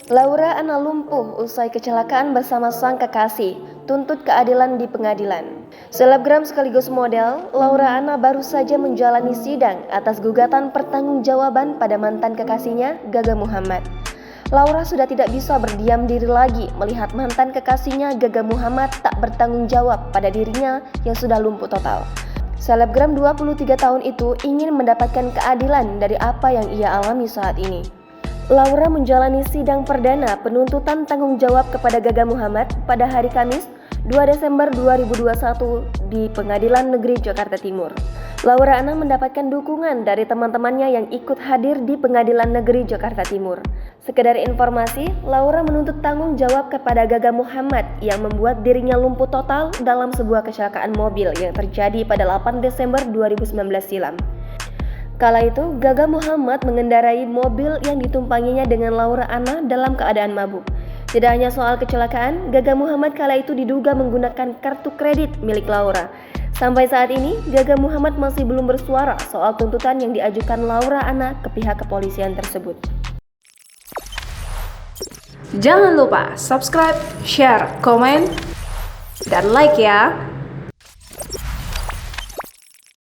Laura Anna lumpuh usai kecelakaan bersama sang kekasih, tuntut keadilan di pengadilan. Selebgram sekaligus model, Laura Anna baru saja menjalani sidang atas gugatan pertanggungjawaban pada mantan kekasihnya, Gaga Muhammad. Laura sudah tidak bisa berdiam diri lagi melihat mantan kekasihnya, Gaga Muhammad, tak bertanggung jawab pada dirinya yang sudah lumpuh total. Selebgram 23 tahun itu ingin mendapatkan keadilan dari apa yang ia alami saat ini. Laura menjalani sidang perdana penuntutan tanggung jawab kepada Gaga Muhammad pada hari Kamis 2 Desember 2021 di Pengadilan Negeri Jakarta Timur. Laura Anna mendapatkan dukungan dari teman-temannya yang ikut hadir di Pengadilan Negeri Jakarta Timur. Sekedar informasi, Laura menuntut tanggung jawab kepada Gaga Muhammad yang membuat dirinya lumpuh total dalam sebuah kecelakaan mobil yang terjadi pada 8 Desember 2019 silam. Kala itu, Gaga Muhammad mengendarai mobil yang ditumpanginya dengan Laura Anna dalam keadaan mabuk. Tidak hanya soal kecelakaan, Gaga Muhammad kala itu diduga menggunakan kartu kredit milik Laura. Sampai saat ini, Gaga Muhammad masih belum bersuara soal tuntutan yang diajukan Laura Anna ke pihak kepolisian tersebut. Jangan lupa subscribe, share, komen, dan like ya!